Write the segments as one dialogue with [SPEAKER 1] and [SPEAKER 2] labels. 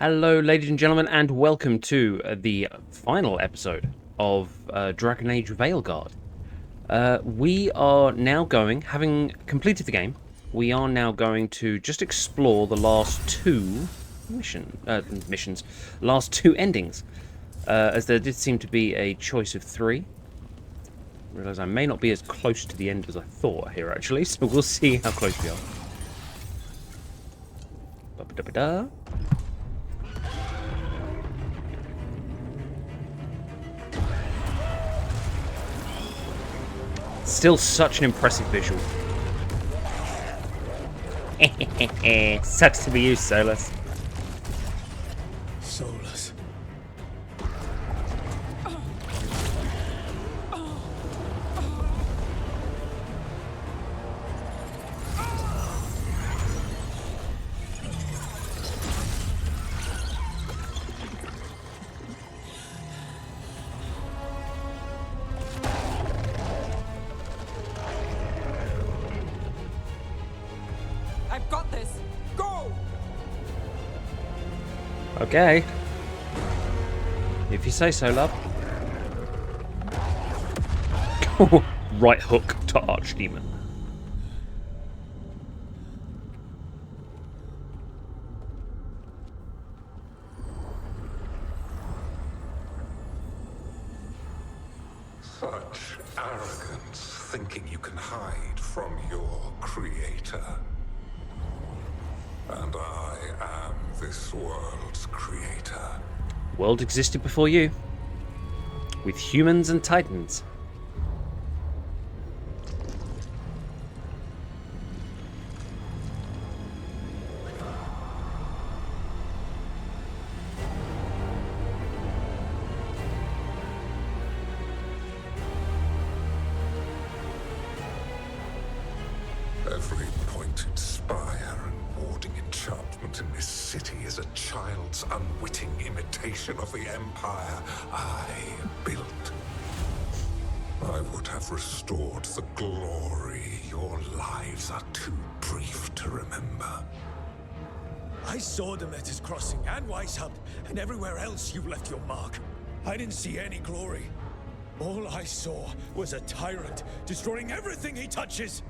[SPEAKER 1] Hello, ladies and gentlemen, and welcome to the final episode of Dragon Age Veilguard. We are now going, having completed the game, we are now going to just explore the last two last two endings, as there did seem to be a choice of three. I realise I may not be as close to the end as I thought here, actually, so we'll see how close we are. Ba-ba-da-ba-da. Still such an impressive visual. Sucks to be you, Solus.
[SPEAKER 2] Solus.
[SPEAKER 3] I've got this. Go!
[SPEAKER 1] Okay. If you say so, love. Right hook to Archdemon.
[SPEAKER 4] Such arrogance, thinking you can hide from your creator. And I am this world's creator.
[SPEAKER 1] World existed before you. With humans and titans.
[SPEAKER 4] Every pointed spire and warding enchantment in this city is a child's unwitting imitation of the empire I built. I would have restored the glory. Your lives are too brief to remember.
[SPEAKER 2] I saw Demeter's Crossing and Weishaupt, and everywhere else you've left your mark. I didn't see any glory. All I saw was a tyrant destroying everything he touches.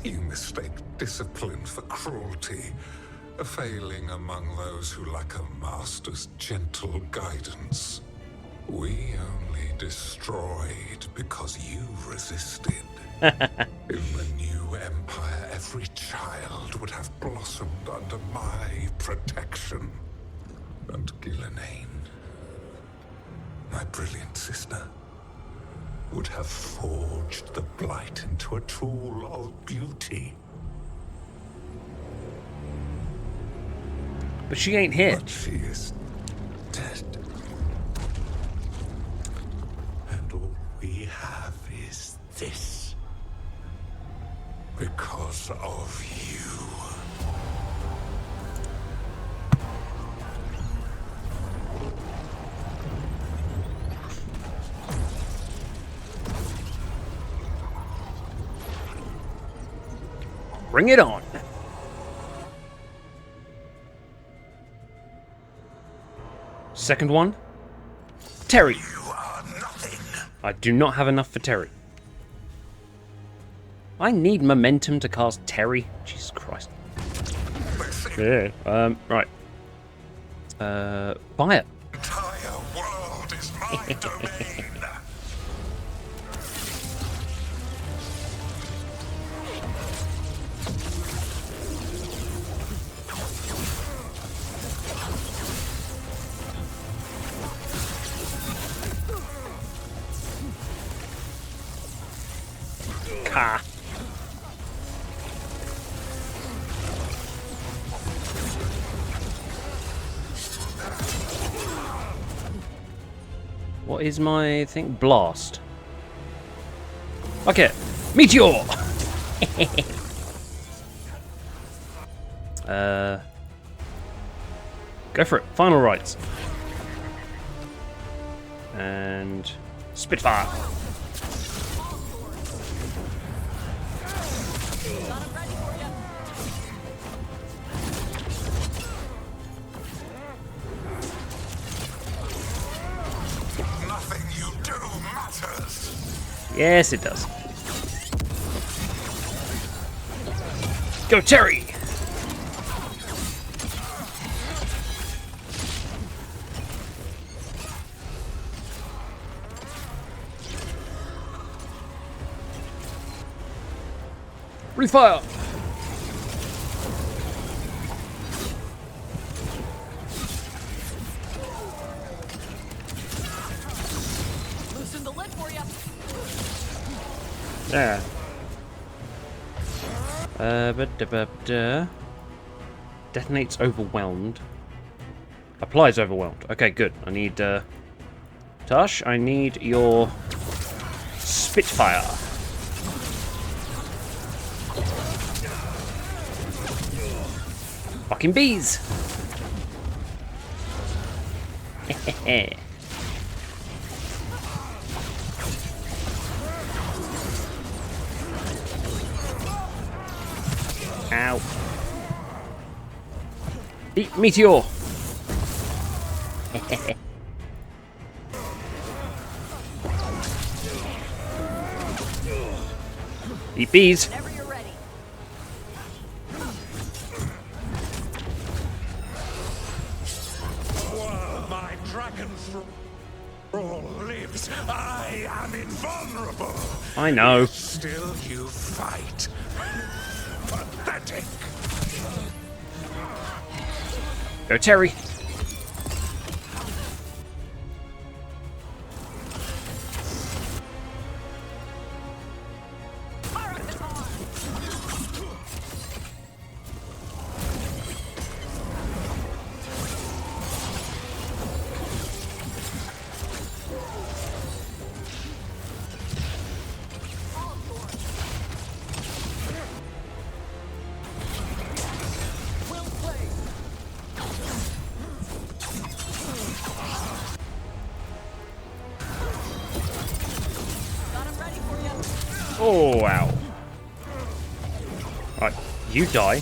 [SPEAKER 4] You mistake discipline for cruelty, a failing among those who lack a master's gentle guidance. We only destroyed because you resisted. In the new empire, every child would have blossomed under my protection. And Gillenane, my brilliant sister, would have forged the blight into a tool of beauty.
[SPEAKER 1] But she ain't here.
[SPEAKER 4] But she is dead. And all we have is this. Because of you.
[SPEAKER 1] Bring it on. Second one. Terry.
[SPEAKER 4] You are nothing.
[SPEAKER 1] I do not have enough for Terry. I need momentum to cast Terry. Jesus Christ. Yeah. Right. Buy it.
[SPEAKER 4] The entire world is my domain.
[SPEAKER 1] Ha. What is my thing? Blast. Okay. Meteor! Go for it. Final rites. And Spitfire. Yes, it does. Go, Terry! Breathe fire!
[SPEAKER 3] Loosen the lid for you.
[SPEAKER 1] Yeah. Detonates overwhelmed. Applies overwhelmed. Okay, good. I need, Tosh, I need your Spitfire. Fucking bees! Ow. Eat meteor! Eat bees!
[SPEAKER 3] Whenever you're ready.
[SPEAKER 2] While my dragon thrall lives, I am invulnerable.
[SPEAKER 1] I know.
[SPEAKER 2] Still you fight. Pathetic.
[SPEAKER 1] Go, Terry! Oh, wow. Right, you die.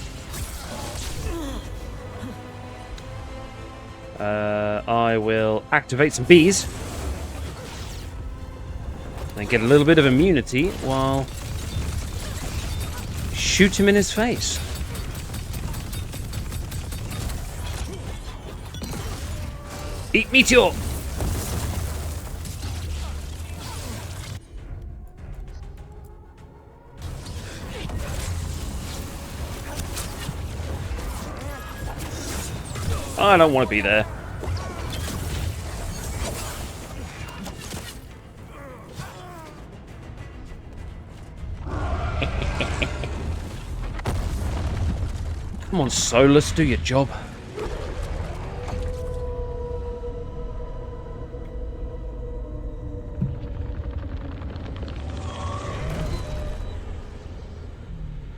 [SPEAKER 1] I will activate some bees. And get a little bit of immunity while... shoot him in his face. Eat meteor! I don't want to be there. Come on, Solus, do your job.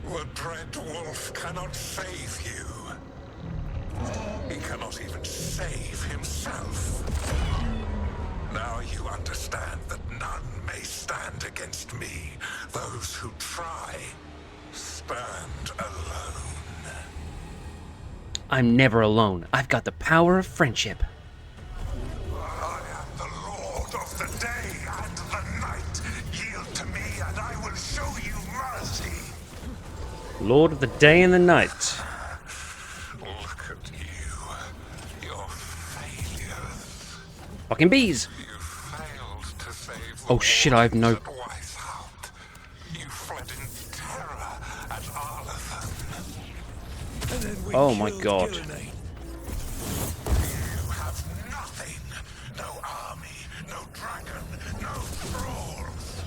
[SPEAKER 4] The dread wolf cannot save you. He cannot even save himself. Now you understand that none may stand against me. Those who try stand alone.
[SPEAKER 1] I'm never alone. I've got the power of friendship.
[SPEAKER 4] I am the Lord of the day and the night. Yield to me and I will show you mercy.
[SPEAKER 1] Lord of the day and the night.
[SPEAKER 4] Look at you. Your failures.
[SPEAKER 1] Fucking bees!
[SPEAKER 4] You failed to save
[SPEAKER 1] Oh shit, I have no...
[SPEAKER 4] at Weishaupt. You fled in terror at Arlathan.
[SPEAKER 2] And then we
[SPEAKER 1] Oh my
[SPEAKER 2] killed
[SPEAKER 1] God.
[SPEAKER 2] Gillenay.
[SPEAKER 4] You have nothing. No army, no dragon, no thralls.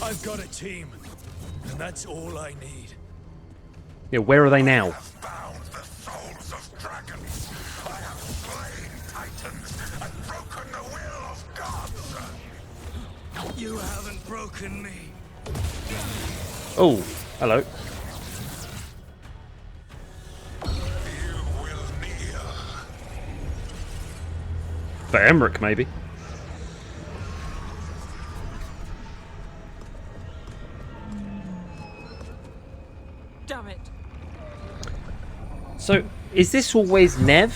[SPEAKER 2] I've got a team, and that's all I need.
[SPEAKER 1] Yeah, where are they now?
[SPEAKER 4] Have bound the souls of dragons. I have slain titans and broken the will of gods.
[SPEAKER 2] You haven't broken me.
[SPEAKER 1] Oh, hello.
[SPEAKER 4] You will kneel.
[SPEAKER 1] For Emmerich, maybe.
[SPEAKER 3] Damn it.
[SPEAKER 1] So, is this always Nev?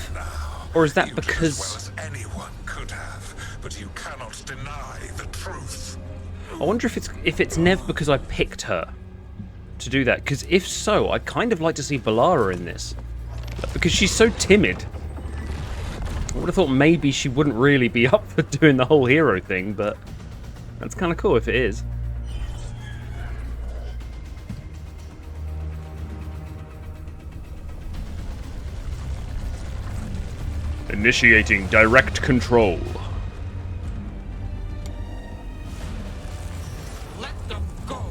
[SPEAKER 1] Or is that
[SPEAKER 4] You did
[SPEAKER 1] because...
[SPEAKER 4] as well as anyone could have, but you cannot deny the truth.
[SPEAKER 1] I wonder if it's Nev because I picked her to do that. Because if so, I'd kind of like to see Valara in this. Because she's so timid. I would have thought maybe she wouldn't really be up for doing the whole hero thing, but that's kind of cool if it is. Initiating direct control.
[SPEAKER 2] Let them go.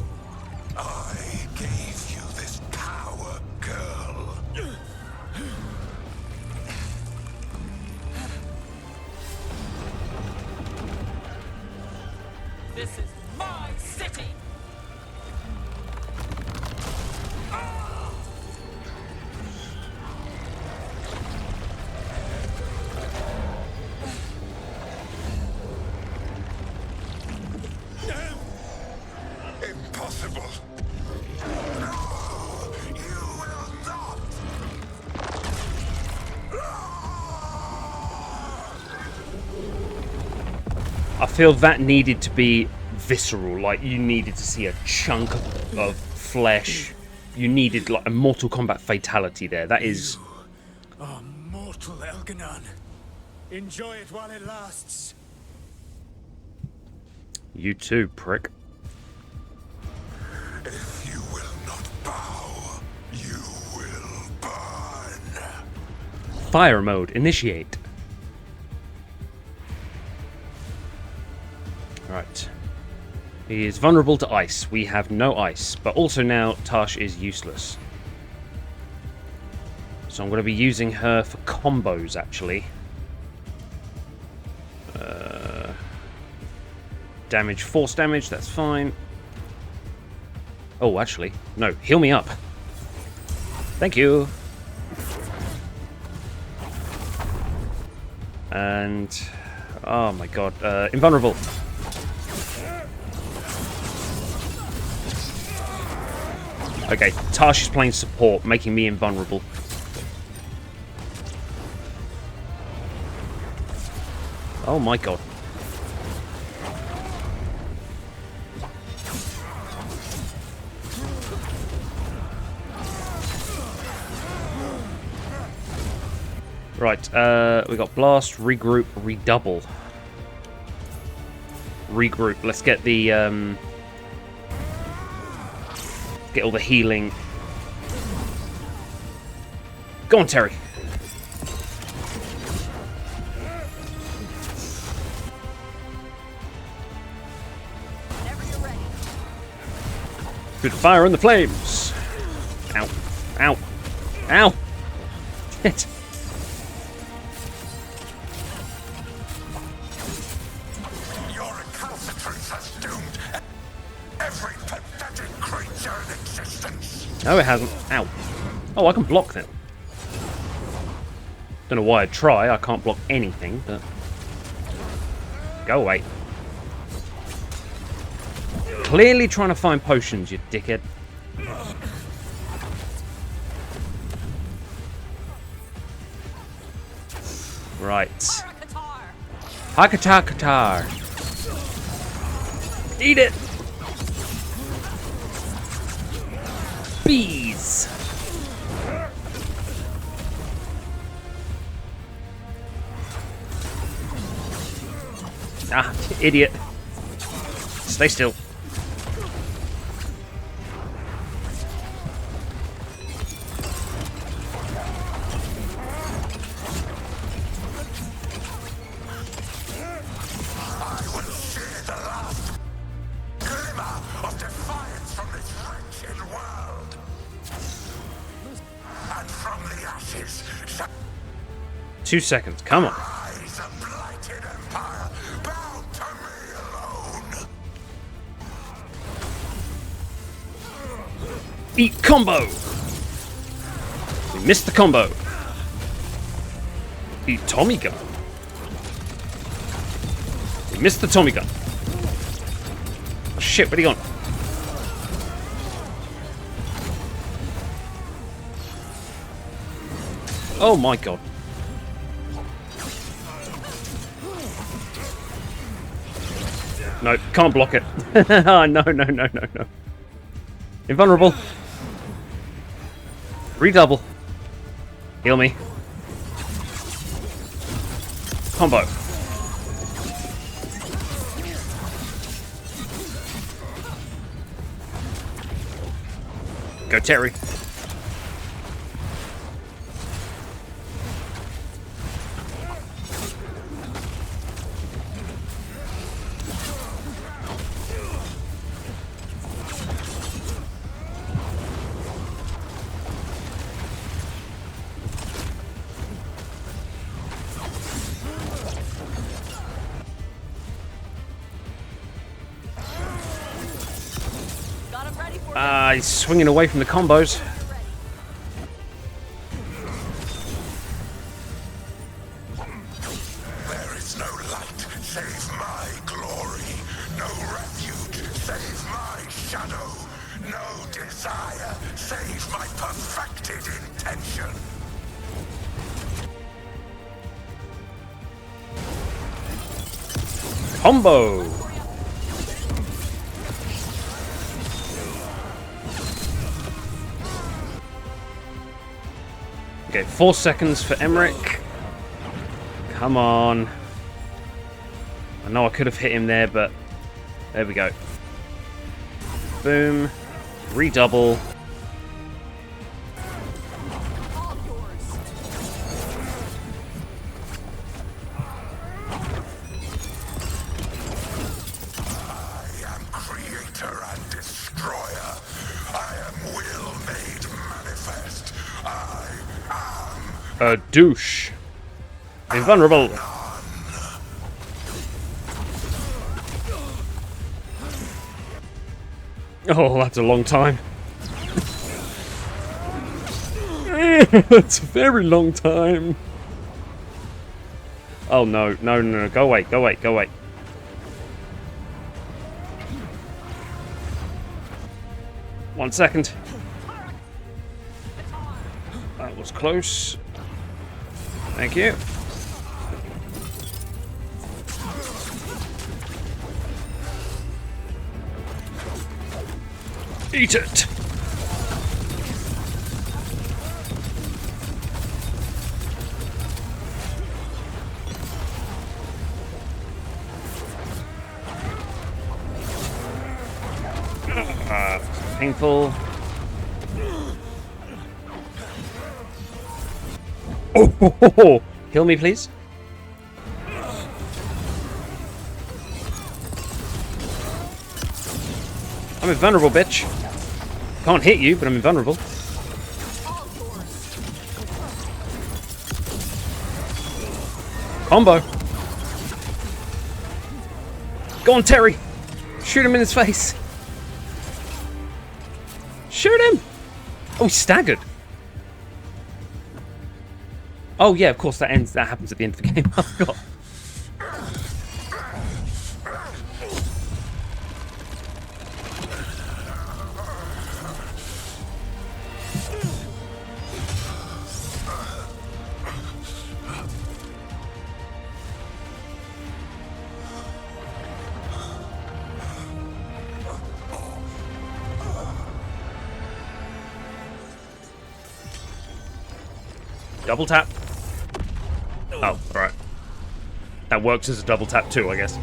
[SPEAKER 2] I gave you this power, girl.
[SPEAKER 3] This is my city.
[SPEAKER 2] Impossible. No, you will not.
[SPEAKER 1] I feel that needed to be visceral, like you needed to see a chunk of flesh. You needed like a Mortal Kombat fatality there. That is...
[SPEAKER 2] Oh, mortal Elganon. Enjoy it while it lasts.
[SPEAKER 1] You too, prick.
[SPEAKER 2] If you will not bow, you will burn.
[SPEAKER 1] Fire mode, initiate. Right. He is vulnerable to ice. We have no ice, but also now Tash is useless. So I'm going to be using her for combos, actually. Damage, force damage, that's fine. Oh, actually, no, heal me up. Thank you. And, oh my god, invulnerable. Okay, Tash is playing support, making me invulnerable. Oh my god. Right, we got blast, regroup, redouble. Regroup. Let's get the get all the healing. Go on, Terry.
[SPEAKER 3] Whenever you're ready.
[SPEAKER 1] Good fire in the flames. Ow. Ow. Ow. Shit.
[SPEAKER 2] Your recalcitrance has doomed every pathetic creature in existence.
[SPEAKER 1] No, it hasn't. Ow. Oh, I can block them. Don't know why I'd try. I can't block anything, but... Go away. Clearly trying to find potions, you dickhead. Right.
[SPEAKER 3] Katar.
[SPEAKER 1] Hakatar. Eat it! Bees! Ah, idiot. Stay still.
[SPEAKER 2] I will share the last glimmer of defiance from this wretched world. And from the ashes shall
[SPEAKER 1] 2 seconds, come on.
[SPEAKER 2] rise a blighted empire bound to me alone.
[SPEAKER 1] Eat combo! We missed the combo. Eat Tommy gun. We missed the Tommy gun. Oh, shit, where'd he gone? Oh my god. No, can't block it. Oh, no, no, no, no, no. Invulnerable. Redouble. Heal me. Combo. Go Terry.
[SPEAKER 3] Got him ready for
[SPEAKER 1] He's swinging away from the combos.
[SPEAKER 4] There is no light save my glory, no refuge save my shadow, no desire save my perfected intention.
[SPEAKER 1] Combo. Okay, 4 seconds for Emmerich. Come on. I know I could have hit him there, but there we go. Boom. Redouble.
[SPEAKER 3] all yours.
[SPEAKER 4] I am creator and destroyer. I am will made manifest. I am
[SPEAKER 1] A douche. Invulnerable. Oh, that's a long time. That's a very long time. Oh no, no, no, no. Go away, go away, go away. One second. That was close. Thank you. Eat it! Painful. Oh, ho, ho, ho. Heal me, please. I'm invulnerable, bitch. Can't hit you, but I'm invulnerable. Combo. Go on, Terry. Shoot him in his face. Shoot him. Oh, he's staggered. Oh yeah, of course that ends. That happens at the end of the game. I forgot. Double tap. Oh, alright. That works as a double tap too, I guess.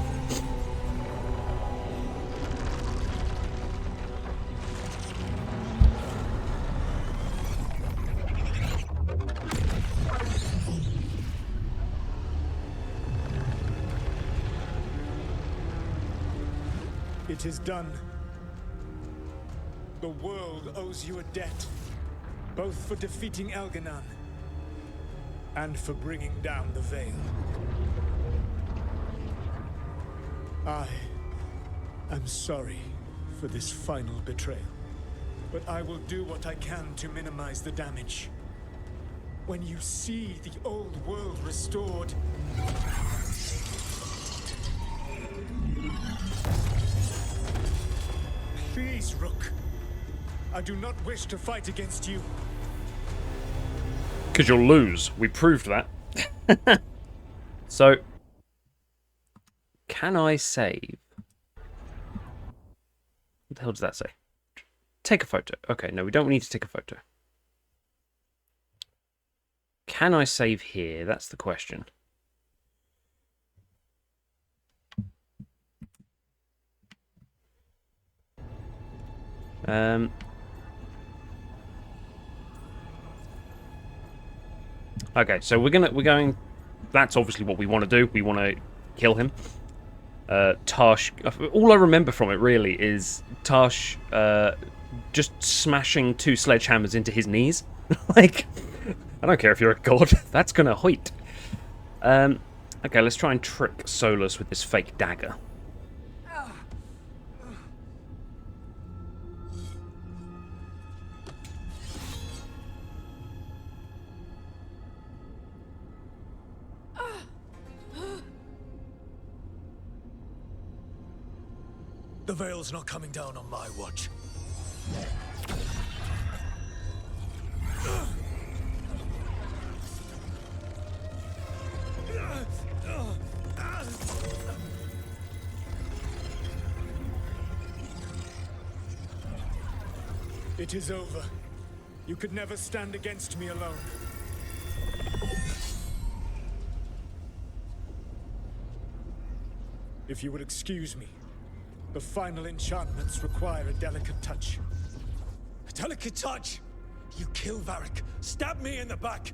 [SPEAKER 2] It is done. The world owes you a debt, both for defeating Elganon and for bringing down the Veil. I am sorry for this final betrayal, but I will do what I can to minimize the damage. When you see the old world restored, please, Rook. I do not wish to fight against you.
[SPEAKER 1] Because you'll lose. We proved that. So, can I save? What the hell does that say? Take a photo. Okay, no, we don't need to take a photo. Can I save here? That's the question. Okay, so we're going. That's obviously what we want to do. We want to kill him. Tarsh. All I remember from it really is Tarsh just smashing 2 sledgehammers into his knees. Like, I don't care if you're a god. That's gonna hoit. Okay, let's try and trick Solus with this fake dagger.
[SPEAKER 2] The Veil's not coming down on my watch. It is over. You could never stand against me alone. If you would excuse me, the final enchantments require a delicate touch. A delicate touch? You kill Varric, stab me in the back.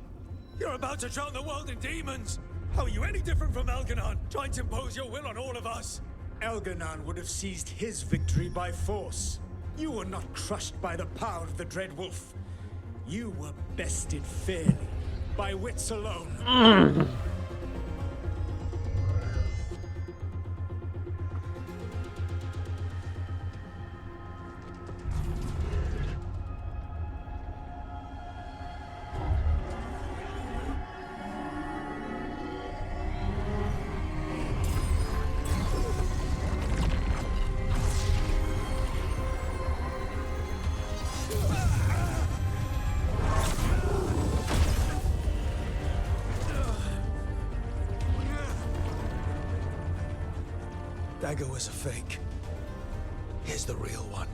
[SPEAKER 2] You're about to drown the world in demons. How are you any different from Elganon, trying to impose your will on all of us? Elganon would have seized his victory by force. You were not crushed by the power of the Dread Wolf. You were bested fairly, by wits alone. Dagger was a fake. Here's the real one.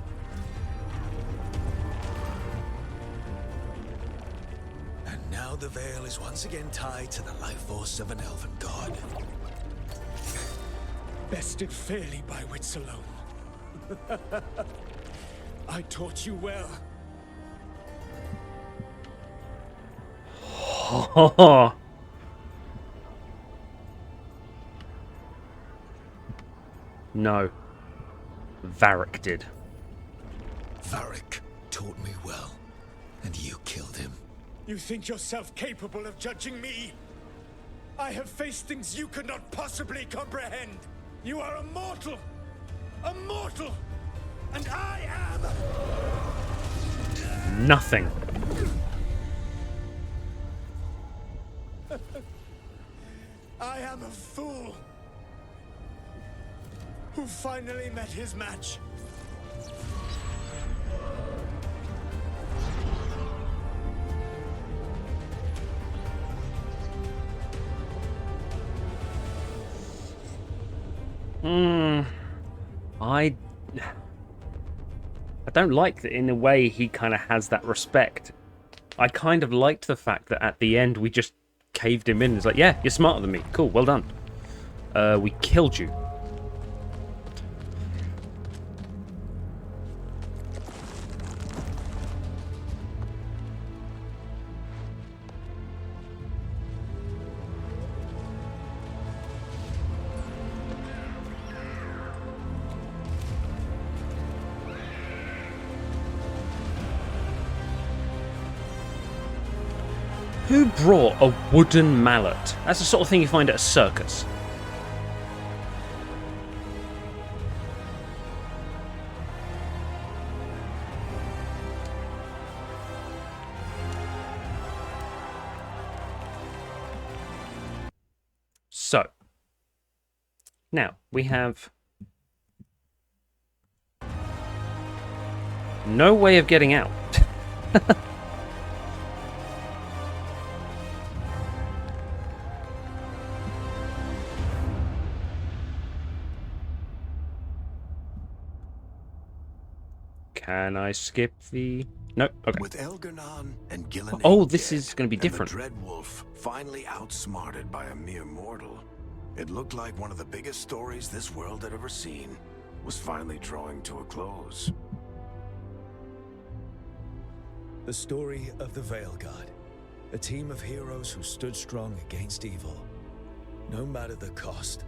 [SPEAKER 2] And now the Veil is once again tied to the life force of an elven god. Bested fairly by wits alone. I taught you well.
[SPEAKER 1] No. Varric did.
[SPEAKER 2] Varric taught me well, and you killed him. You think yourself capable of judging me? I have faced things you could not possibly comprehend. You are a mortal! A mortal! And I am...
[SPEAKER 1] Nothing.
[SPEAKER 2] I am a fool who finally met his match.
[SPEAKER 1] I don't like that in a way he kind of has that respect. I kind of liked the fact that at the end we just caved him in. It's like, yeah, you're smarter than me. Cool, well done. We killed you. Who brought a wooden mallet? That's the sort of thing you find at a circus. So, now we have no way of getting out. Can I skip the... Nope, okay.
[SPEAKER 5] With Elgar'nan and Gillen
[SPEAKER 1] Oh, this is going to be different.
[SPEAKER 5] And the Dreadwolf finally outsmarted by a mere mortal, it looked like one of the biggest stories this world had ever seen was finally drawing to a close.
[SPEAKER 2] The story of the Veilguard. A team of heroes who stood strong against evil, no matter the cost.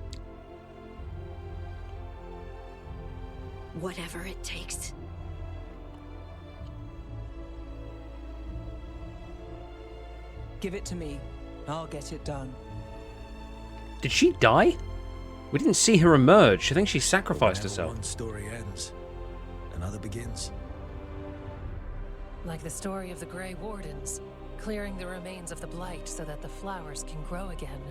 [SPEAKER 6] Whatever it takes.
[SPEAKER 7] Give it to me. I'll get it done.
[SPEAKER 1] Did she die? We didn't see her emerge. I think she sacrificed
[SPEAKER 2] Whenever
[SPEAKER 1] herself.
[SPEAKER 2] one story ends, another begins.
[SPEAKER 8] Like the story of the Grey Wardens, clearing the remains of the Blight so that the flowers can grow again.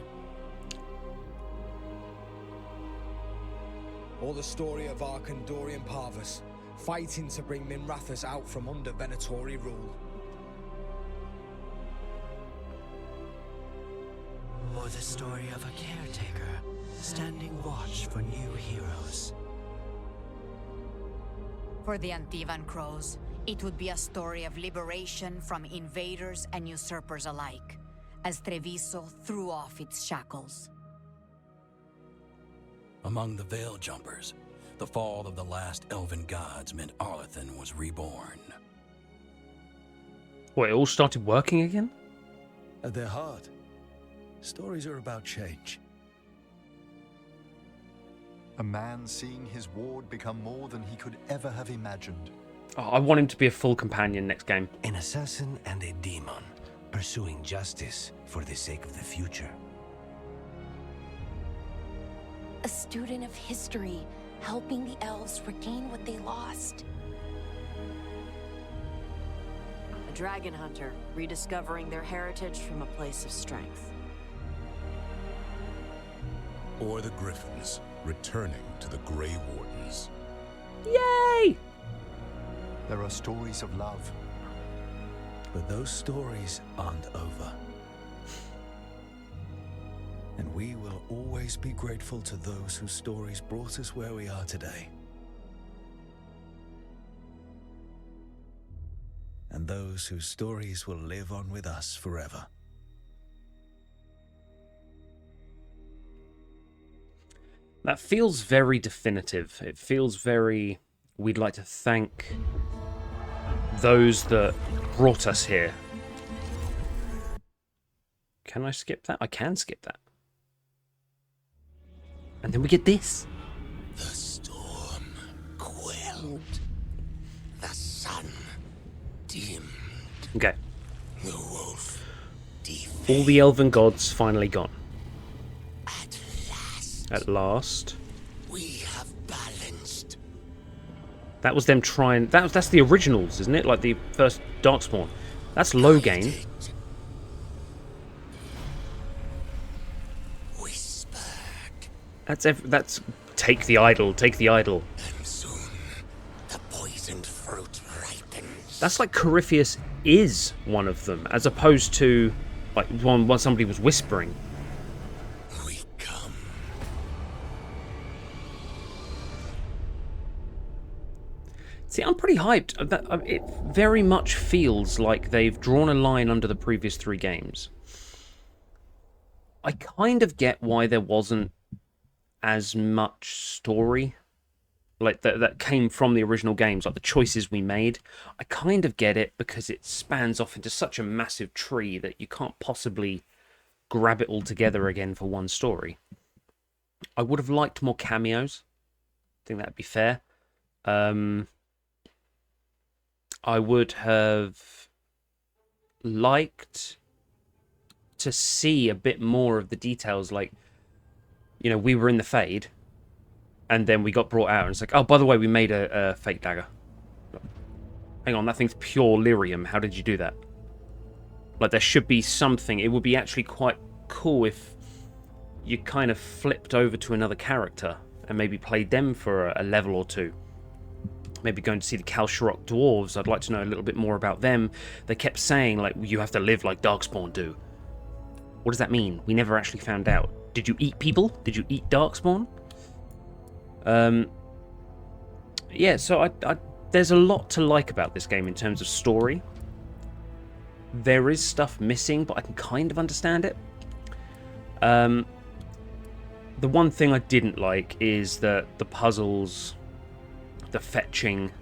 [SPEAKER 9] Or the story of Arkandorian Parvus, fighting to bring Minrathous out from under Venatori rule.
[SPEAKER 10] Or the story of a caretaker, standing watch for new heroes.
[SPEAKER 11] For the Antivan Crows, it would be a story of liberation from invaders and usurpers alike, as Treviso threw off its shackles.
[SPEAKER 10] Among the Veil Jumpers, the fall of the last elven gods meant Arlathan was reborn.
[SPEAKER 1] What, it all started working again?
[SPEAKER 2] At their heart, stories are about change.
[SPEAKER 12] A man seeing his ward become more than he could ever have imagined.
[SPEAKER 1] Oh, I want him to be a full companion next game.
[SPEAKER 13] An assassin and a demon, pursuing justice for the sake of the future.
[SPEAKER 6] A student of history, helping the elves regain what they lost.
[SPEAKER 3] A dragon hunter, rediscovering their heritage from a place of strength.
[SPEAKER 14] Or the Griffins, returning to the Grey Wardens.
[SPEAKER 1] Yay!
[SPEAKER 12] There are stories of love.
[SPEAKER 2] But those stories aren't over. And we will always be grateful to those whose stories brought us where we are today. And those whose stories will live on with us forever.
[SPEAKER 1] That feels very definitive. It feels very... We'd like to thank those that brought us here. Can I skip that? I can skip that. And then we get this.
[SPEAKER 5] The storm quelled. The sun dimmed.
[SPEAKER 1] Okay.
[SPEAKER 5] The wolf defaced.
[SPEAKER 1] All the elven gods finally gone.
[SPEAKER 5] At last.
[SPEAKER 1] At last.
[SPEAKER 5] We have balanced.
[SPEAKER 1] That was them trying... That's the originals, isn't it? Like the first Darkspawn. That's Logain. That's take the idol, take the idol.
[SPEAKER 5] And soon the poisoned fruit ripens.
[SPEAKER 1] That's like Corypheus is one of them, as opposed to like one somebody was whispering.
[SPEAKER 5] We come.
[SPEAKER 1] See, I'm pretty hyped. It very much feels like they've drawn a line under the previous 3 games. I kind of get why there wasn't as much story like that came from the original games, like the choices we made. I kind of get it because it spans off into such a massive tree that you can't possibly grab it all together again for one story. I would have liked more cameos. I think that'd be fair. I would have liked to see a bit more of the details, like, you know, we were in the Fade, and then we got brought out, and it's like, oh, by the way, we made a fake dagger. Hang on, that thing's pure lyrium. How did you do that? Like, there should be something. It would be actually quite cool if you kind of flipped over to another character and maybe played them for a level or 2. Maybe going to see the Kalsharok dwarves. I'd like to know a little bit more about them. They kept saying, like, you have to live like Darkspawn do. What does that mean? We never actually found out. Did you eat people? Did you eat Darkspawn? Yeah, so I there's a lot to like about this game in terms of story. There is stuff missing, but I can kind of understand it. The one thing I didn't like is that the puzzles, the fetching,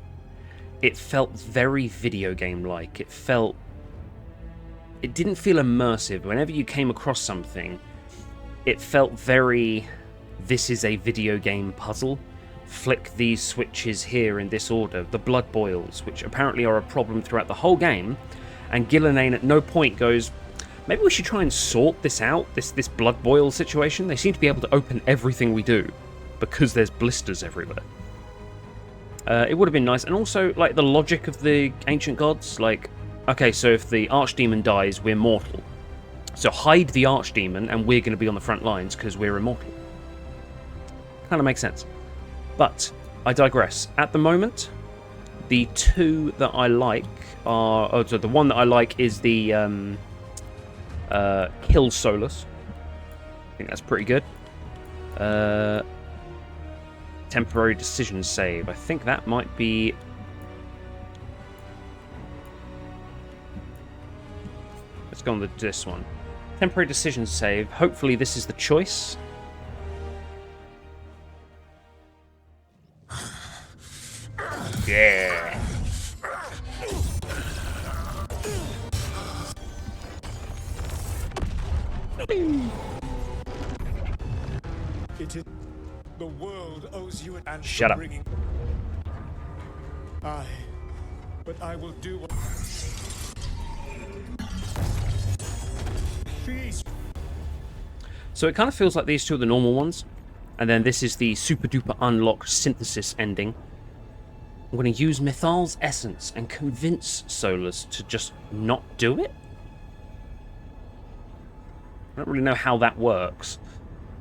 [SPEAKER 1] it felt very video game-like. It didn't feel immersive. Whenever you came across something, it felt very, this is a video game puzzle. Flick these switches here in this order. The blood boils, which apparently are a problem throughout the whole game. And Gillenane at no point goes, maybe we should try and sort this out, this blood boil situation. They seem to be able to open everything we do because there's blisters everywhere. It would have been nice. And also, like, the logic of the ancient gods, like, okay, so if the archdemon dies, we're mortal. So hide the archdemon and we're going to be on the front lines because we're immortal. Kind of makes sense. But I digress. At the moment, the two that I like are... Oh, so the one that I like is the Kill Solus. I think that's pretty good. Temporary decision save. I think that might be... Let's go on to this one. Temporary decision save. Hopefully this is the choice. Yeah.
[SPEAKER 2] It is the world owes you an answer.
[SPEAKER 1] Shut up.
[SPEAKER 2] But I will do what. Please.
[SPEAKER 1] So it kind of feels like these two are the normal ones, and then this is the super duper unlock synthesis ending. I'm going to use Mythal's essence and convince Solus to just not do it? I don't really know how that works.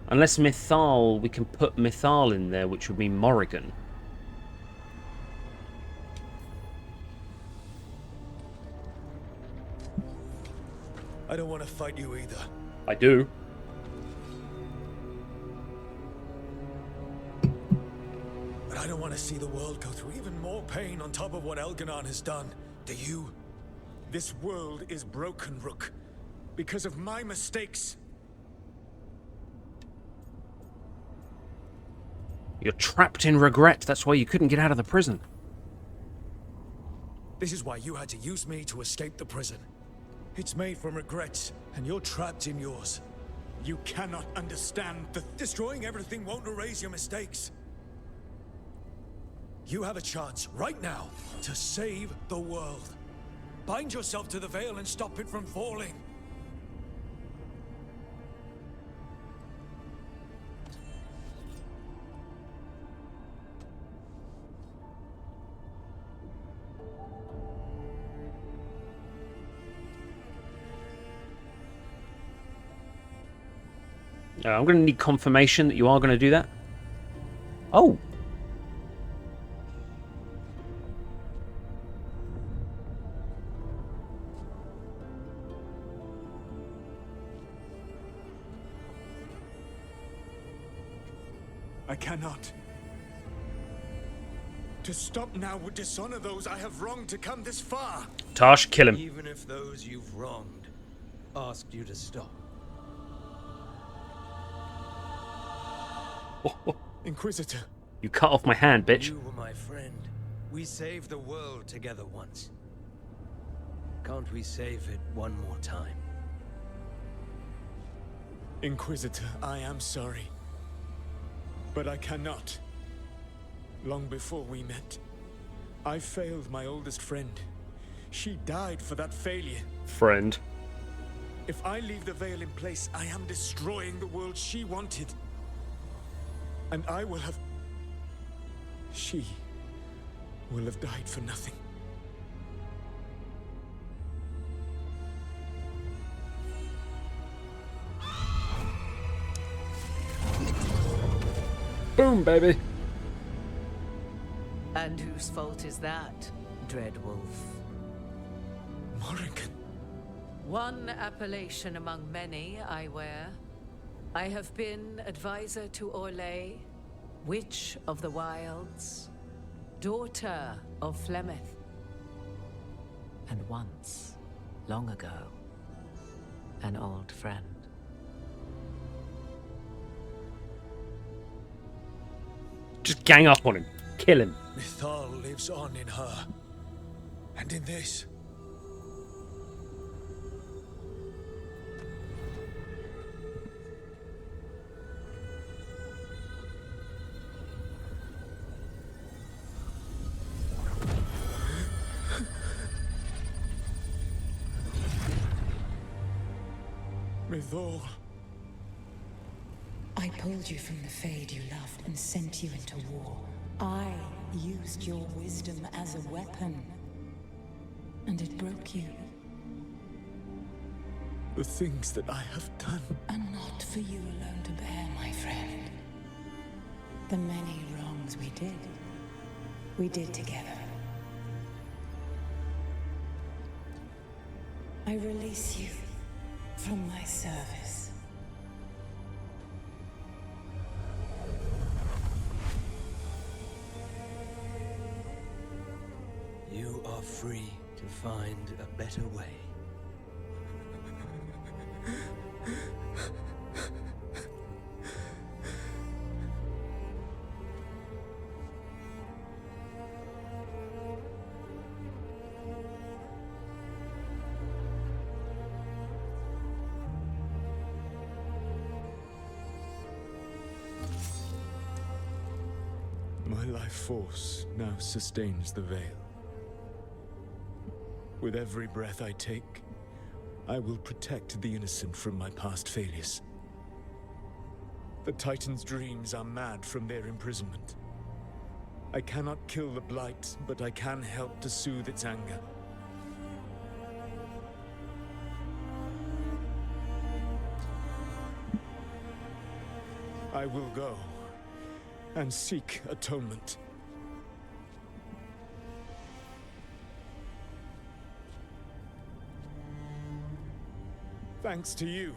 [SPEAKER 1] Unless Mythal, we can put Mythal in there, which would be Morrigan.
[SPEAKER 2] I don't want to fight you either.
[SPEAKER 1] I do.
[SPEAKER 2] But I don't want to see the world go through even more pain on top of what Elganon has done. Do you? This world is broken, Rook. Because of my mistakes.
[SPEAKER 1] You're trapped in regret. That's why you couldn't get out of the prison.
[SPEAKER 2] This is why you had to use me to escape the prison. It's made from regrets, and you're trapped in yours. You cannot understand that destroying everything won't erase your mistakes. You have a chance right now to save the world. Bind yourself to the veil and stop it from falling.
[SPEAKER 1] I'm going to need confirmation that you are going to do that. Oh.
[SPEAKER 2] I cannot. To stop now would dishonor those I have wronged to come this far.
[SPEAKER 1] Tarsh, kill him.
[SPEAKER 13] Even if those you've wronged asked you to stop.
[SPEAKER 2] Inquisitor.
[SPEAKER 1] You cut off my hand, bitch.
[SPEAKER 13] You were my friend. We saved the world together once. Can't we save it one more time?
[SPEAKER 2] Inquisitor, I am sorry. But I cannot. Long before we met, I failed my oldest friend. She died for that failure.
[SPEAKER 1] Friend.
[SPEAKER 2] If I leave the veil in place, I am destroying the world she wanted. And I will have... She will have died for nothing.
[SPEAKER 1] Boom, baby.
[SPEAKER 8] And whose fault is that, Dread Wolf?
[SPEAKER 2] Morrigan.
[SPEAKER 8] One appellation among many I wear. I have been advisor to Orlais, Witch of the Wilds,
[SPEAKER 15] daughter of Flemeth. And once, long ago, an old friend.
[SPEAKER 1] Just gang up on him. Kill him.
[SPEAKER 2] Mythal lives on in her. And in this. Mythal.
[SPEAKER 16] I pulled you from the Fade you loved and sent you into war. I used your wisdom as a weapon. And it broke you.
[SPEAKER 2] The things that I have done
[SPEAKER 16] are not for you alone to bear, my friend. The many wrongs we did together. I release you from my service.
[SPEAKER 13] You are free to find a better way.
[SPEAKER 2] My life force now sustains the veil. With every breath I take, I will protect the innocent from my past failures. The Titan's dreams are mad from their imprisonment. I cannot kill the Blight, but I can help to soothe its anger. I will go and seek atonement. Thanks to you,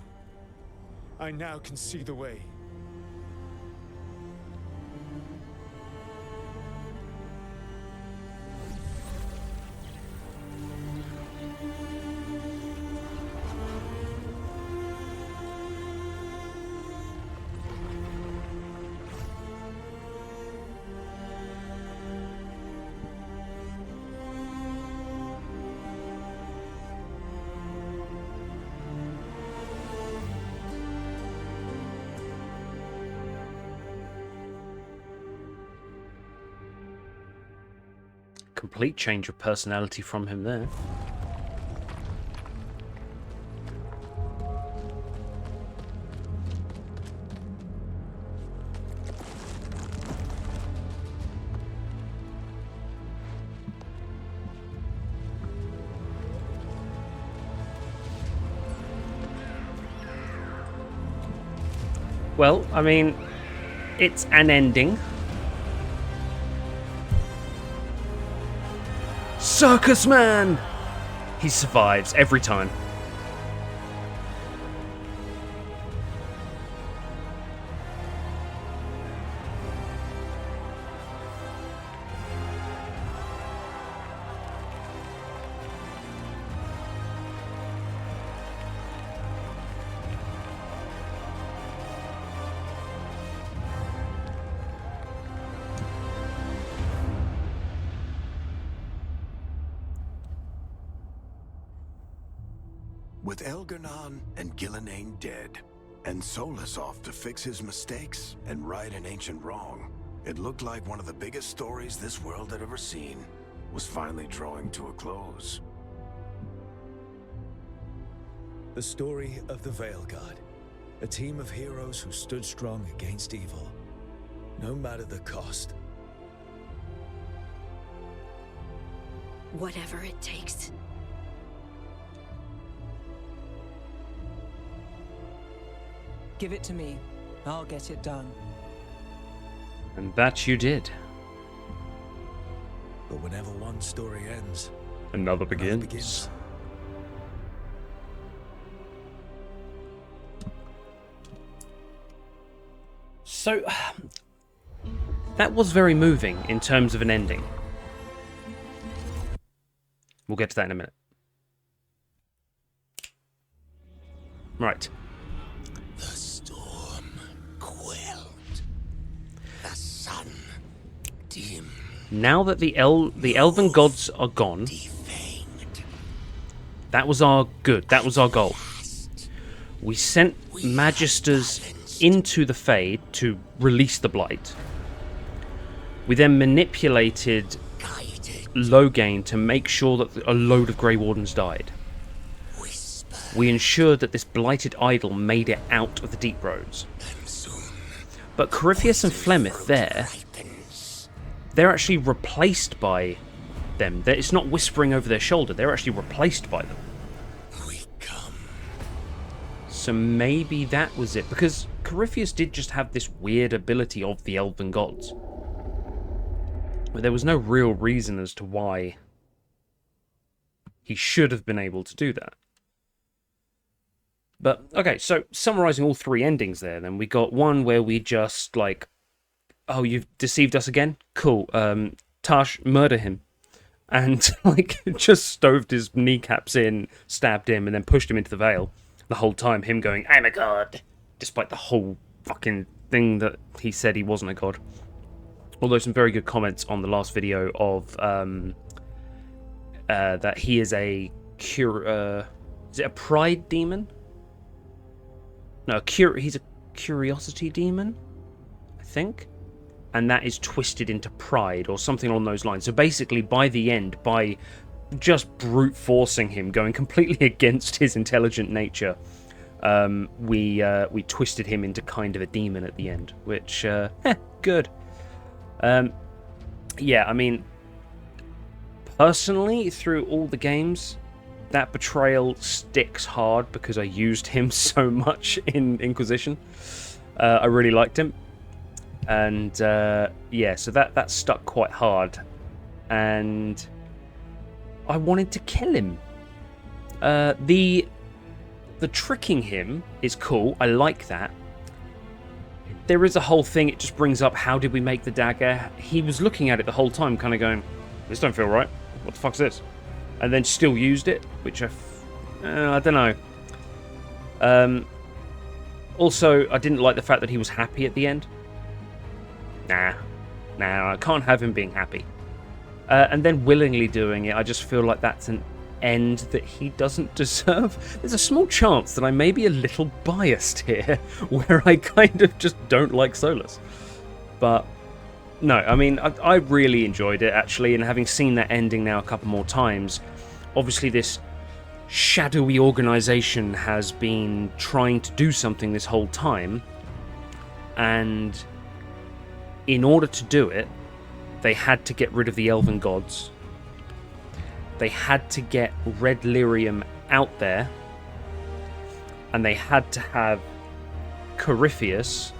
[SPEAKER 2] I now can see the way.
[SPEAKER 1] Complete change of personality from him there. Well, I mean, it's an ending. Circus Man! He survives every time.
[SPEAKER 5] With Elgar'nan and Gillenane dead, and Solus off to fix his mistakes and right an ancient wrong, it looked like one of the biggest stories this world had ever seen was finally drawing to a close.
[SPEAKER 2] The story of the Veilguard, a team of heroes who stood strong against evil, no matter the cost.
[SPEAKER 3] Whatever it takes.
[SPEAKER 7] Give it to me. I'll get it done.
[SPEAKER 1] And that you did.
[SPEAKER 2] But whenever one story ends,
[SPEAKER 1] another begins. So, that was very moving in terms of an ending. We'll get to that in a minute. Right.
[SPEAKER 17] The storm quelled. The sun dim.
[SPEAKER 1] Now that the elven gods are gone, that was our good. That was our goal. We sent Magisters into the Fade to release the Blight. We then manipulated Loghain to make sure that a load of Grey Wardens died. We ensured that this blighted idol made it out of the Deep Roads. But Corypheus and Flemeth they're actually replaced by them. It's not whispering over their shoulder, they're actually replaced by them. So maybe that was it, because Corypheus did just have this weird ability of the Elven Gods. But there was no real reason as to why he should have been able to do that. But, okay, so summarising all three endings there, then we got one where we just, like, oh, you've deceived us again? Cool, Tash, murder him. And, like, just stoved his kneecaps in, stabbed him, and then pushed him into the Veil. The whole time, him going, I'm a god, despite the whole fucking thing that he said he wasn't a god. Although some very good comments on the last video of that he is a is it a pride demon? No, he's a curiosity demon, I think. And that is twisted into pride or something along those lines. So basically, by the end, by just brute forcing him, going completely against his intelligent nature, we twisted him into kind of a demon at the end, which good. Yeah, I mean, personally, through all the games, that betrayal sticks hard because I used him so much in Inquisition. I really liked him, and yeah, so that stuck quite hard, and I wanted to kill him. The tricking him is cool. I like that. There is a whole thing. It just brings up, how did we make the dagger? He was looking at it the whole time, kind of going, "This don't feel right. What the fuck's this?" And then still used it, which I don't know. Also, I didn't like the fact that he was happy at the end. Nah, I can't have him being happy. And then willingly doing it, I just feel like that's an end that he doesn't deserve. There's a small chance that I may be a little biased here, where I kind of just don't like Solus. But no, I mean, I really enjoyed it, actually, and having seen that ending now a couple more times, obviously this shadowy organization has been trying to do something this whole time, and in order to do it, they had to get rid of the Elven Gods. They had to get Red Lyrium out there. And they had to have Corypheus.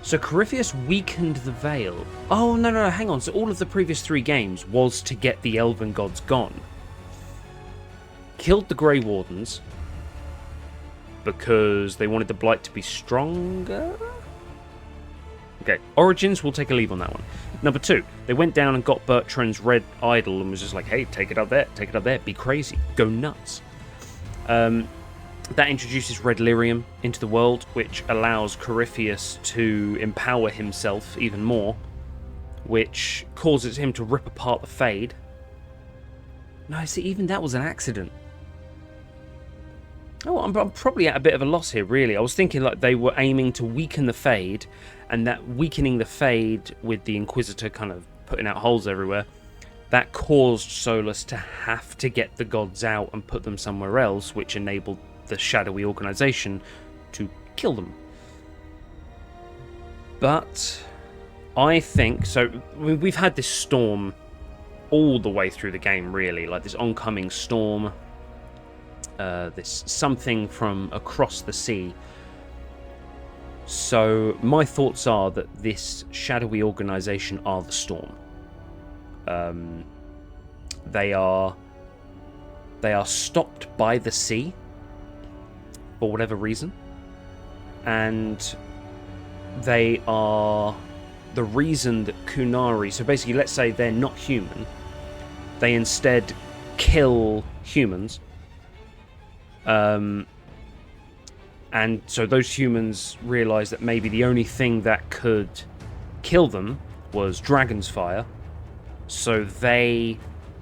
[SPEAKER 1] So Corypheus weakened the Veil. Oh, no, hang on. So all of the previous 3 games was to get the Elven Gods gone. Killed the Grey Wardens because they wanted the Blight to be stronger? Okay, Origins, we'll take a leave on that one. Number 2, they went down and got Bertrand's red idol and was just like, hey, take it up there, be crazy, go nuts. That introduces Red Lyrium into the world, which allows Corypheus to empower himself even more, which causes him to rip apart the Fade. No, see, even that was an accident. Oh, I'm probably at a bit of a loss here, really. I was thinking like they were aiming to weaken the Fade, and that weakening the Fade with the Inquisitor kind of putting out holes everywhere, that caused Solus to have to get the gods out and put them somewhere else, which enabled the shadowy organization to kill them. But I think, so we've had this storm all the way through the game, really, like this oncoming storm. This something from across the sea. So my thoughts are that this shadowy organization are the Storm. They are stopped by the sea for whatever reason, and they are the reason that Kunari, so basically let's say they're not human, they instead kill humans, and so those humans realize that maybe the only thing that could kill them was dragon's fire, so they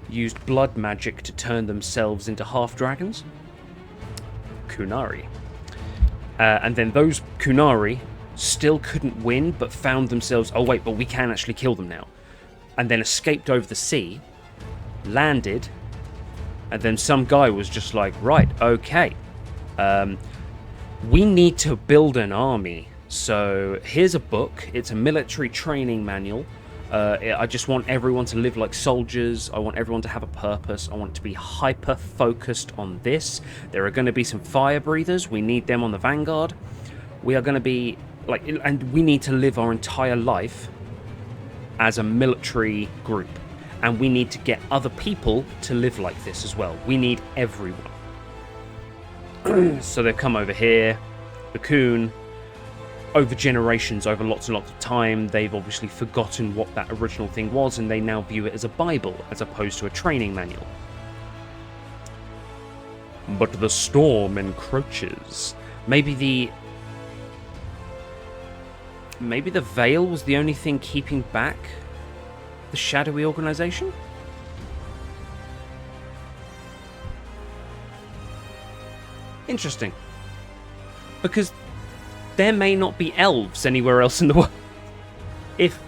[SPEAKER 1] used blood magic to turn themselves into half-dragons. Kunari. And then those Kunari still couldn't win, but found themselves, oh wait, but we can actually kill them now. And then escaped over the sea, landed, and then some guy was just like, right, okay, we need to build an army. So here's a book, it's a military training manual. I just want everyone to live like soldiers. I want everyone to have a purpose. I want it to be hyper-focused on this. There are going to be some fire breathers. We need them on the Vanguard. We are going to be, like, and we need to live our entire life as a military group. And we need to get other people to live like this as well. We need everyone. So they've come over here. The Kun, over generations, over lots and lots of time, they've obviously forgotten what that original thing was, and they now view it as a Bible as opposed to a training manual. But the storm encroaches. Maybe the Veil was the only thing keeping back the shadowy organization? Interesting. Because there may not be elves anywhere else in the world. If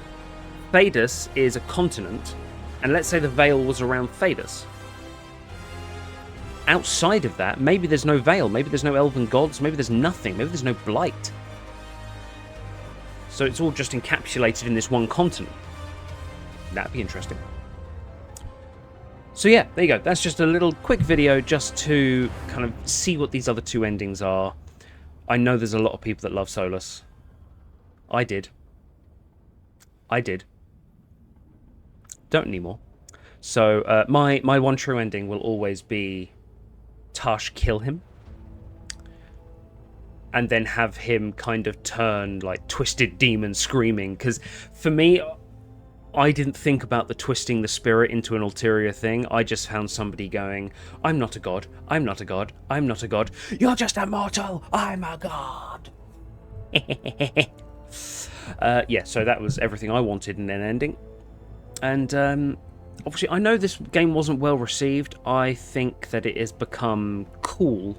[SPEAKER 1] Thedas is a continent, and let's say the Veil was around Thedas, outside of that, maybe there's no Veil, maybe there's no elven gods, maybe there's nothing, maybe there's no blight. So it's all just encapsulated in this one continent. That'd be interesting. So yeah, there you go. That's just a little quick video just to kind of see what these other two endings are. I know there's a lot of people that love Solus. I did. Don't anymore. So my one true ending will always be Tash kill him. And then have him kind of turn like twisted demon screaming. Because for me, I didn't think about the twisting the spirit into an ulterior thing. I just found somebody going, I'm not a god, I'm not a god, I'm not a god. You're just a mortal, I'm a god. Yeah, so that was everything I wanted in an ending. And obviously, I know this game wasn't well received. I think that it has become cool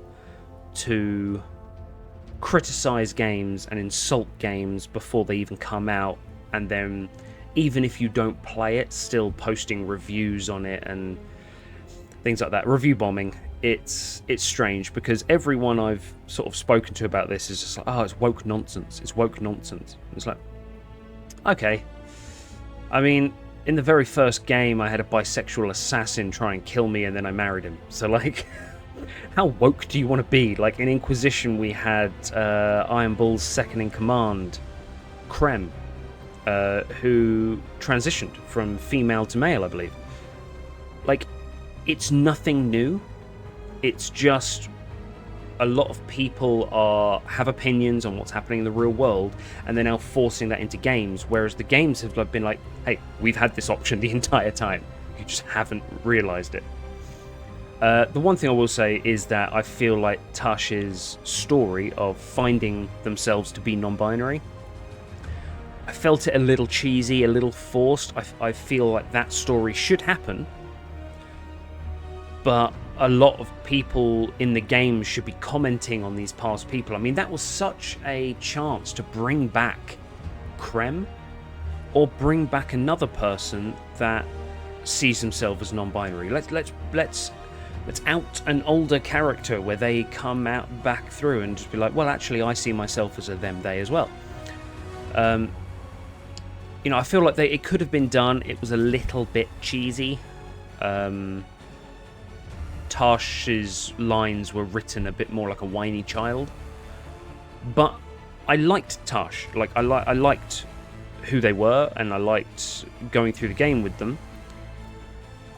[SPEAKER 1] to criticize games and insult games before they even come out, and then even if you don't play it, still posting reviews on it and things like that. Review bombing. It's strange because everyone I've sort of spoken to about this is just like, oh, it's woke nonsense. It's woke nonsense. It's like, okay. I mean, in the very first game, I had a bisexual assassin try and kill me and then I married him. So, like, how woke do you want to be? Like, in Inquisition, we had Iron Bull's second-in-command, Krem, who transitioned from female to male, I believe. Like, it's nothing new. It's just a lot of people have opinions on what's happening in the real world, and they're now forcing that into games, whereas the games have been like, hey, we've had this option the entire time. You just haven't realised it. The one thing I will say is that I feel like Tash's story of finding themselves to be non-binary, I felt it a little cheesy, a little forced. I feel like that story should happen, but a lot of people in the game should be commenting on these past people. I mean, that was such a chance to bring back Krem, or bring back another person that sees himself as non-binary. Let's out an older character where they come out back through and just be like, well, actually, I see myself as a them, they as well. You know, I feel like it could have been done. It was a little bit cheesy. Tash's lines were written a bit more like a whiny child. But I liked Tash. Like, I liked who they were, and I liked going through the game with them.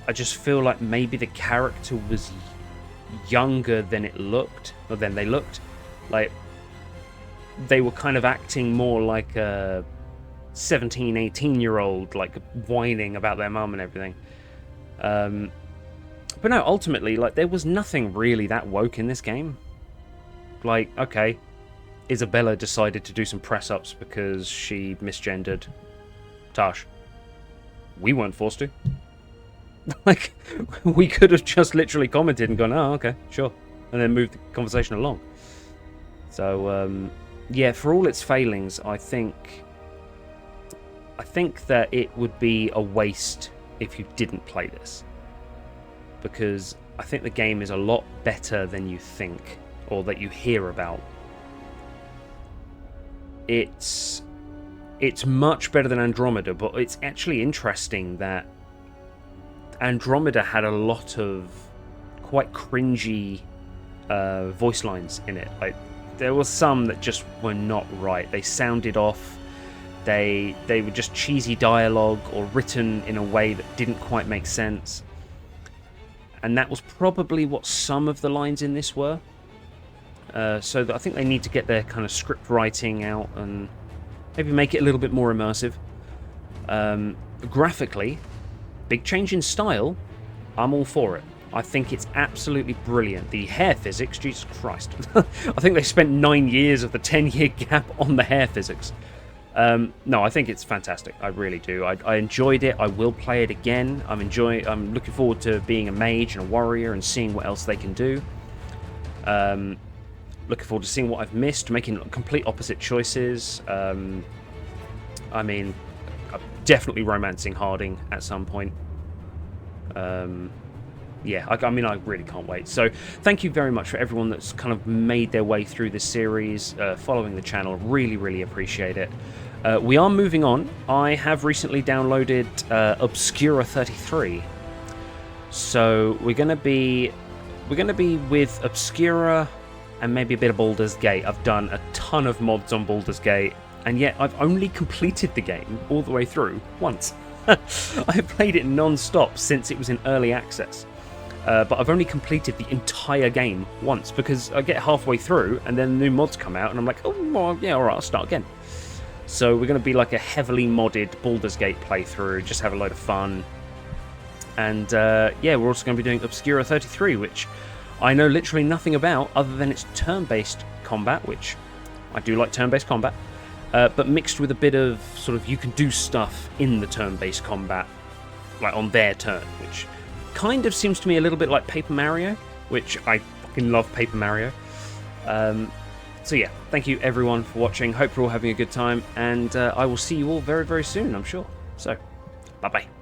[SPEAKER 1] I just feel like maybe the character was younger than it looked, or than they looked. Like, they were kind of acting more like a 17, 18-year-old, like, whining about their mum and everything. But no, ultimately, like, there was nothing really that woke in this game. Like, okay, Isabella decided to do some press-ups because she misgendered Tash. We weren't forced to. Like, we could have just literally commented and gone, oh, okay, sure, and then moved the conversation along. So, yeah, for all its failings, I think that it would be a waste if you didn't play this. Because I think the game is a lot better than you think, or that you hear about. It's much better than Andromeda, but it's actually interesting that Andromeda had a lot of quite cringy voice lines in it. Like, there were some that just were not right. They sounded off. They were just cheesy dialogue or written in a way that didn't quite make sense. And that was probably what some of the lines in this were. So I think they need to get their kind of script writing out and maybe make it a little bit more immersive. Graphically, big change in style. I'm all for it. I think it's absolutely brilliant. The hair physics, Jesus Christ. I think they spent 9 years of the 10-year gap on the hair physics. No, I think it's fantastic. I really do. I enjoyed it. I will play it again. I'm looking forward to being a mage and a warrior and seeing what else they can do. Looking forward to seeing what I've missed, making complete opposite choices. I mean, definitely romancing Harding at some point. Yeah, I mean, I really can't wait. So thank you very much for everyone that's kind of made their way through this series, following the channel. Really, really appreciate it. We are moving on. I have recently downloaded Obscura 33. So we're gonna be with Obscura and maybe a bit of Baldur's Gate. I've done a ton of mods on Baldur's Gate, and yet I've only completed the game all the way through once. I've played it non-stop since it was in early access. But I've only completed the entire game once, because I get halfway through and then new mods come out and I'm like, oh, well, yeah, alright, I'll start again. So we're going to be like a heavily modded Baldur's Gate playthrough, just have a load of fun. And yeah, we're also going to be doing Obscura 33, which I know literally nothing about other than it's turn-based combat, which I do like turn-based combat, but mixed with a bit of sort of you can do stuff in the turn-based combat, like on their turn, which kind of seems to me a little bit like Paper Mario, which I fucking love Paper Mario. So yeah, thank you everyone for watching. Hope you're all having a good time, and I will see you all very, very soon, I'm sure. So, bye-bye.